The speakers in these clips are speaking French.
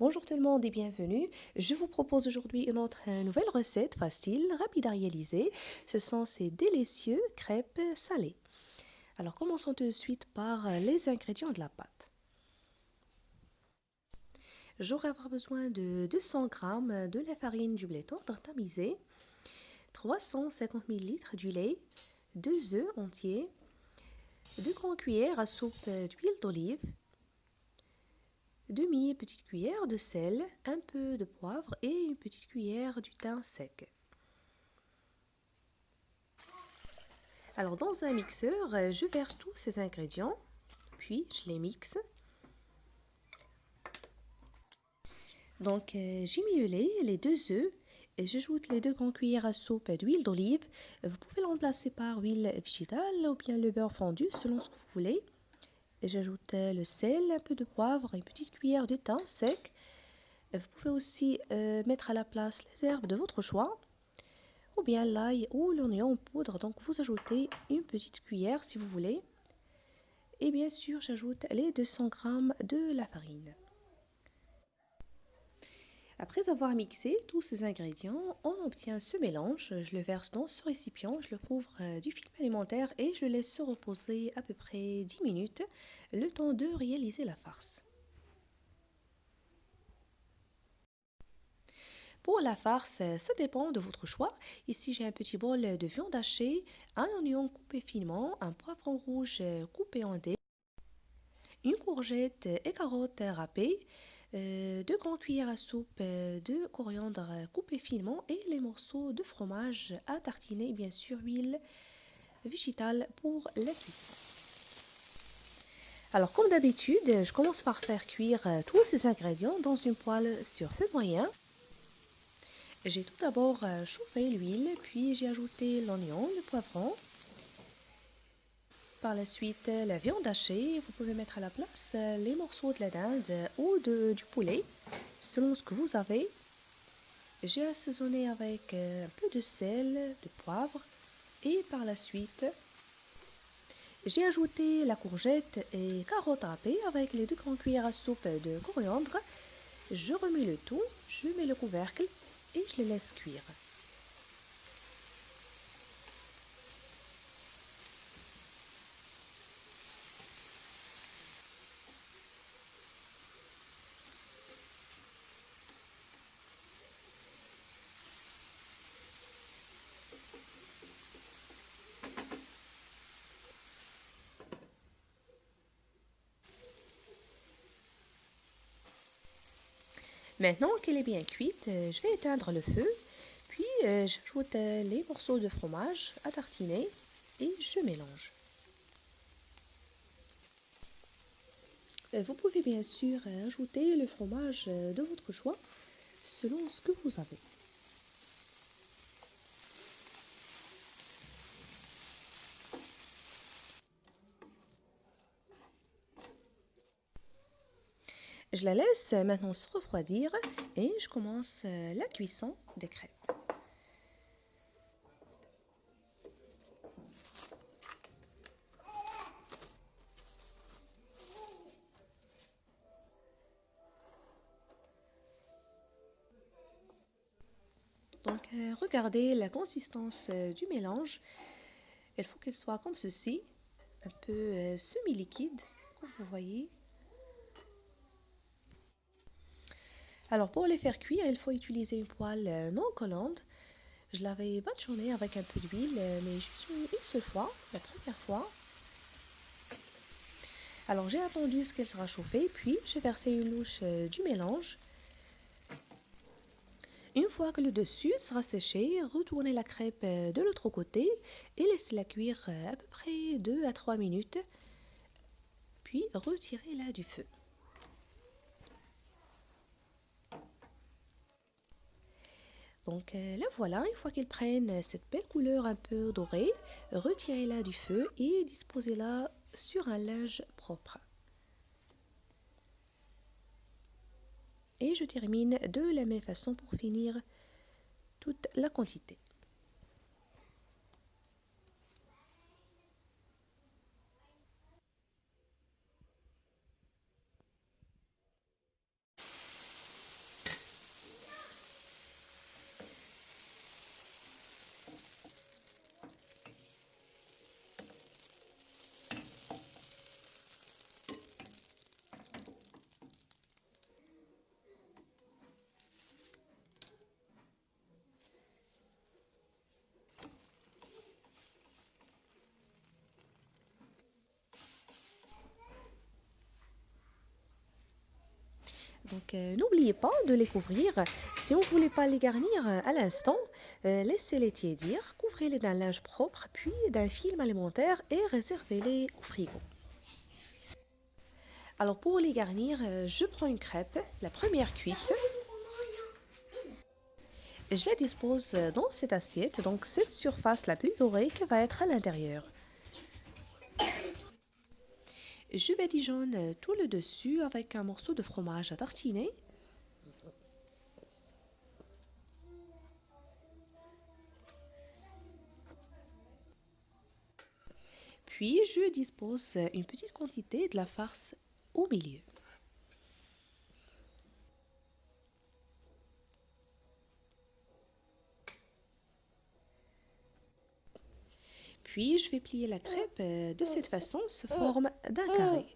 Bonjour tout le monde et bienvenue. Je vous propose aujourd'hui une autre nouvelle recette facile, rapide à réaliser. Ce sont ces délicieux crêpes salées. Alors commençons tout de suite par les ingrédients de la pâte. J'aurai avoir besoin de 200 g de la farine du blé tendre tamisé, 350 ml du lait, 2 œufs entiers, 2 grandes cuillères à soupe d'huile d'olive, demi-petite cuillère de sel, un peu de poivre et une petite cuillère du thym sec. Alors dans un mixeur, je verse tous ces ingrédients, puis je les mixe. Donc j'ai mis le lait, les 2 œufs, et j'ajoute les 2 grandes cuillères à soupe d'huile d'olive. Vous pouvez le remplacer par huile végétale ou bien le beurre fondu selon ce que vous voulez. Et j'ajoute le sel, un peu de poivre et une petite cuillère de thym sec. Vous pouvez aussi mettre à la place les herbes de votre choix, ou bien l'ail ou l'oignon en poudre. Donc vous ajoutez une petite cuillère si vous voulez. Et bien sûr, j'ajoute les 200 g de la farine. Après avoir mixé tous ces ingrédients, on obtient ce mélange. Je le verse dans ce récipient, je le couvre du film alimentaire et je laisse se reposer à peu près 10 minutes, le temps de réaliser la farce. Pour la farce, ça dépend de votre choix. Ici, j'ai un petit bol de viande hachée, un oignon coupé finement, un poivron rouge coupé en dés, une courgette et carottes râpées, 2 grandes cuillères à soupe de coriandre coupé finement et les morceaux de fromage à tartiner, bien sûr, huile végétale pour la cuisson. Alors, comme d'habitude, je commence par faire cuire tous ces ingrédients dans une poêle sur feu moyen. J'ai tout d'abord chauffé l'huile, puis j'ai ajouté l'oignon, le poivron. Par la suite, la viande hachée. Vous pouvez mettre à la place les morceaux de la dinde ou du poulet, selon ce que vous avez. J'ai assaisonné avec un peu de sel, de poivre. Et par la suite, j'ai ajouté la courgette et carottes râpées avec les 2 grandes cuillères à soupe de coriandre. Je remets le tout, je mets le couvercle et je les laisse cuire. Maintenant qu'elle est bien cuite, je vais éteindre le feu, puis j'ajoute les morceaux de fromage à tartiner et je mélange. Vous pouvez bien sûr ajouter le fromage de votre choix selon ce que vous avez. Je la laisse maintenant se refroidir et je commence la cuisson des crêpes. Donc regardez la consistance du mélange. Il faut qu'elle soit comme ceci, un peu semi-liquide, comme vous voyez. Alors pour les faire cuire, il faut utiliser une poêle non collante. Je l'avais badigeonnée avec un peu d'huile, mais juste une seule fois, la première fois. Alors j'ai attendu ce qu'elle sera chauffée, puis j'ai versé une louche du mélange. Une fois que le dessus sera séché, retournez la crêpe de l'autre côté et laissez-la cuire à peu près 2 à 3 minutes, puis retirez-la du feu. Donc la voilà, une fois qu'elle prenne cette belle couleur un peu dorée, retirez-la du feu et disposez-la sur un linge propre. Et je termine de la même façon pour finir toute la quantité. Donc, n'oubliez pas de les couvrir. Si on ne voulait pas les garnir à l'instant, laissez-les tiédir, couvrez-les d'un linge propre, puis d'un film alimentaire et réservez-les au frigo. Alors, pour les garnir, je prends une crêpe, la première cuite. Je la dispose dans cette assiette, donc cette surface la plus dorée qui va être à l'intérieur. Je badigeonne tout le dessus avec un morceau de fromage à tartiner. Puis je dispose une petite quantité de la farce au milieu. Puis je vais plier la crêpe de cette façon sous forme d'un carré.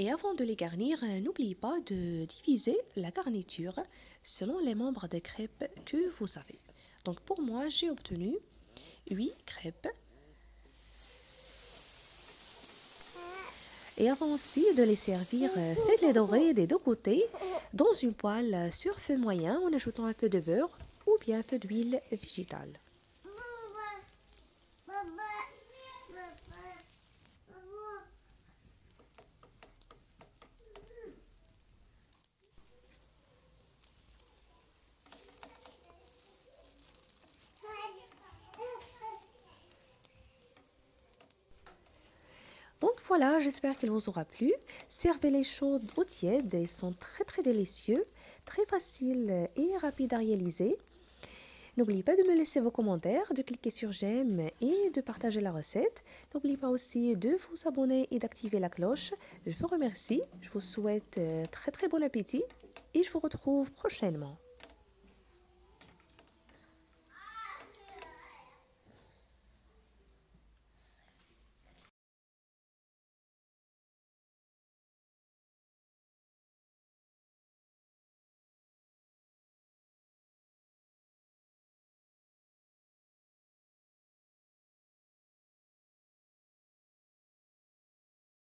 Et avant de les garnir, n'oubliez pas de diviser la garniture selon les membres des crêpes que vous avez. Donc pour moi, j'ai obtenu 8 crêpes. Et avant aussi de les servir, faites-les dorer des deux côtés dans une poêle sur feu moyen en ajoutant un peu de beurre ou bien un peu d'huile végétale. Donc voilà, j'espère qu'il vous aura plu. Servez-les chaudes ou tièdes, ils sont très délicieux, très faciles et rapides à réaliser. N'oubliez pas de me laisser vos commentaires, de cliquer sur j'aime et de partager la recette. N'oubliez pas aussi de vous abonner et d'activer la cloche. Je vous remercie, je vous souhaite très bon appétit et je vous retrouve prochainement.